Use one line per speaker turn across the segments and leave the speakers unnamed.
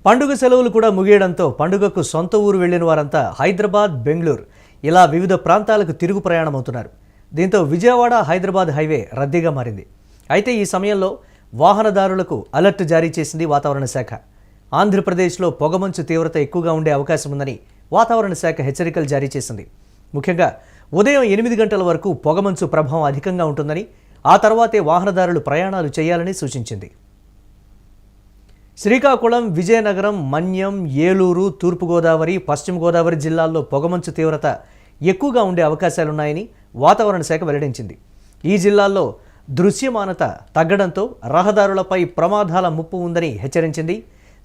పండుగ సెలవులు కూడా ముగియడంతో పండుగకు సొంత ఊరు వెళ్లిన వారంతా హైదరాబాద్, బెంగళూరు ఇలా వివిధ ప్రాంతాలకు తిరుగు ప్రయాణం అవుతున్నారు. దీంతో విజయవాడ హైదరాబాద్ హైవే రద్దీగా మారింది. అయితే ఈ సమయంలో వాహనదారులకు అలర్ట్ జారీ చేసింది వాతావరణ శాఖ. ఆంధ్రప్రదేశ్లో పొగమంచు తీవ్రత ఎక్కువగా ఉండే అవకాశం ఉందని వాతావరణ శాఖ హెచ్చరికలు జారీ చేసింది. ముఖ్యంగా ఉదయం 8 గంటల వరకు పొగమంచు ప్రభావం అధికంగా ఉంటుందని, ఆ తర్వాతే వాహనదారులు ప్రయాణాలు చేయాలని సూచించింది. శ్రీకాకుళం, విజయనగరం, మన్యం, ఏలూరు, తూర్పుగోదావరి, పశ్చిమ గోదావరి జిల్లాల్లో పొగమంచు తీవ్రత ఎక్కువగా ఉండే అవకాశాలున్నాయని వాతావరణ శాఖ వెల్లడించింది. ఈ జిల్లాల్లో దృశ్యమానత తగ్గడంతో రహదారులపై ప్రమాదాల ముప్పు ఉందని హెచ్చరించింది.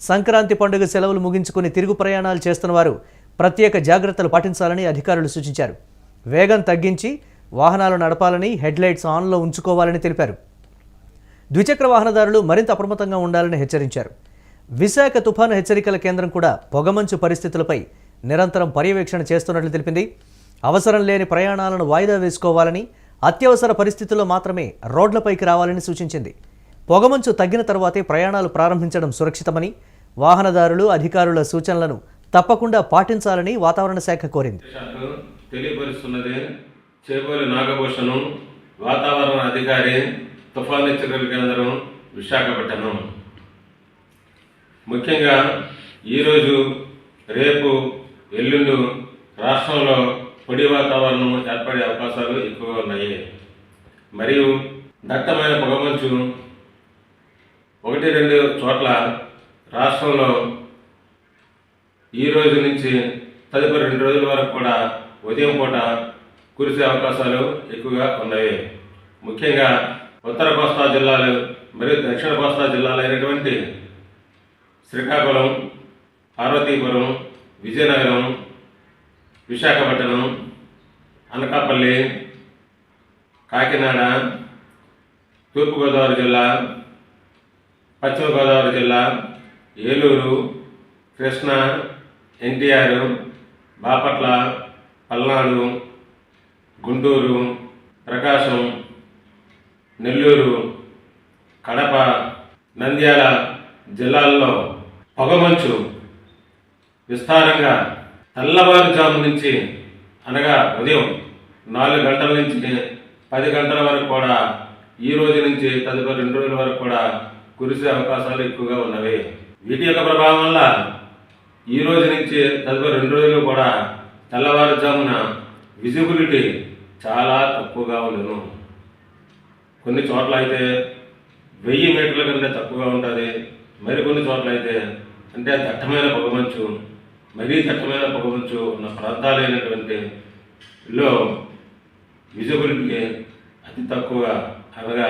సంక్రాంతి పండుగ సెలవులు ముగించుకుని తిరుగు ప్రయాణాలు చేస్తున్న వారు ప్రత్యేక జాగ్రత్తలు పాటించాలని అధికారులు సూచించారు. వేగం తగ్గించి వాహనాలు నడపాలని, హెడ్లైట్స్ ఆన్లో ఉంచుకోవాలని తెలిపారు. ద్విచక్ర వాహనదారులు మరింత అప్రమత్తంగా ఉండాలని హెచ్చరించారు. విశాఖ తుఫాను హెచ్చరికల కేంద్రం కూడా పొగమంచు పరిస్థితులపై నిరంతరం పర్యవేక్షణ చేస్తున్నట్లు తెలిపింది. అవసరం లేని ప్రయాణాలను వాయిదా వేసుకోవాలని, అత్యవసర పరిస్థితుల్లో మాత్రమే రోడ్లపైకి రావాలని సూచించింది. పొగమంచు తగ్గిన తర్వాతే ప్రయాణాలు ప్రారంభించడం సురక్షితమని, వాహనదారులు అధికారుల సూచనలను తప్పకుండా పాటించాలని వాతావరణ శాఖ కోరింది.
తెలియపరుస్తున్నది చేబోలి నాగభూషణం, వాతావరణ అధికారి, తుఫాను హెచ్చరికల కేంద్రం, విశాఖపట్నం. ముఖ్యంగా ఈరోజు, రేపు, ఎల్లుండు రాష్ట్రంలో పొడి వాతావరణం ఏర్పడే అవకాశాలు ఎక్కువగా ఉన్నాయి. మరియు దట్టమైన పొగమంచు 1-2 చోట్ల రాష్ట్రంలో ఈ రోజు నుంచి తదుపరి 2 రోజుల వరకు కూడా ఉదయం పూట కురిసే అవకాశాలు ఎక్కువగా ఉన్నాయి. ముఖ్యంగా ఉత్తర కోస్తా జిల్లాలు మరియు దక్షిణ కోస్తా జిల్లాలు అయినటువంటి శ్రీకాకుళం, పార్వతీపురం, విజయనగరం, విశాఖపట్నం, అనకాపల్లి, కాకినాడ, తూర్పుగోదావరి జిల్లా, పశ్చిమ గోదావరి జిల్లా, ఏలూరు, కృష్ణా, ఎన్టీఆర్, బాపట్ల, పల్నాడు, గుంటూరు, ప్రకాశం, నెల్లూరు, కడప, నంద్యాల జిల్లాల్లో పొగమంచు విస్తారంగా తెల్లవారుజాము నుంచి, అనగా ఉదయం 4 గంటల నుంచి 10 గంటల వరకు కూడా ఈ రోజు నుంచి తదుపరి 2 రోజుల వరకు కూడా కురిసే అవకాశాలు ఎక్కువగా ఉన్నవి. వీటి యొక్క ప్రభావం వల్ల ఈ రోజు నుంచి తదుపరి 2 రోజులు కూడా తెల్లవారుజామున విజిబిలిటీ చాలా తక్కువగా ఉండను. కొన్ని చోట్ల అయితే 1000 మీటర్ల కంటే తక్కువగా ఉంటుంది. మరికొన్ని చోట్ల అయితే అంటే దట్టమైన పొగమంచు, మరీ దట్టమైన పొగమంచు ఉన్న ప్రాంతాలైనటువంటి లో విజిబిలిటీ అతి తక్కువగా, అనగా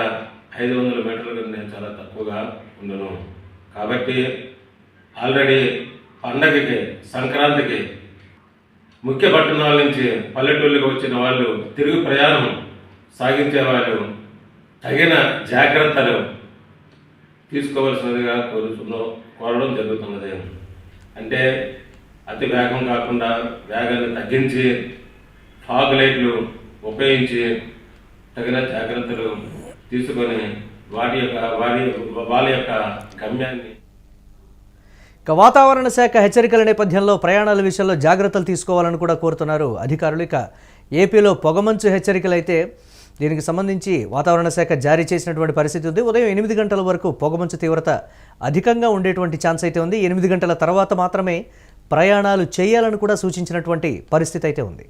500 మీటర్ల కంటే చాలా తక్కువగా ఉండను. కాబట్టి ఆల్రెడీ పండగకి, సంక్రాంతికి ముఖ్య పట్టణాల నుంచి పల్లెటూళ్ళకి వచ్చిన వాళ్ళు, తిరుగు ప్రయాణం సాగించే వాళ్ళు తగిన జాగ్రత్తలు తీసుకోవాల్సినదిగా కోరడం జరుగుతున్నది. అంటే అతి వేగం కాకుండా వేగాన్ని తగ్గించి ఫాగ్ లైట్లు ఉపయోగించి తగిన జాగ్రత్తలు తీసుకొని వాళ్ళ యొక్క గమ్యాన్ని.
వాతావరణ శాఖ హెచ్చరికల నేపథ్యంలో ప్రయాణాల విషయంలో జాగ్రత్తలు తీసుకోవాలని కూడా కోరుతున్నారు అధికారులు. ఇక ఏపీలో పొగమంచు హెచ్చరికలు అయితే దీనికి సంబంధించి వాతావరణ శాఖ జారీ చేసినటువంటి పరిస్థితి ఉంది. ఉదయం 8 గంటల వరకు పొగమంచు తీవ్రత అధికంగా ఉండేటువంటి ఛాన్స్ అయితే ఉంది. 8 గంటల తర్వాత మాత్రమే ప్రయాణాలు చేయాలని కూడా సూచించినటువంటి పరిస్థితి అయితే ఉంది.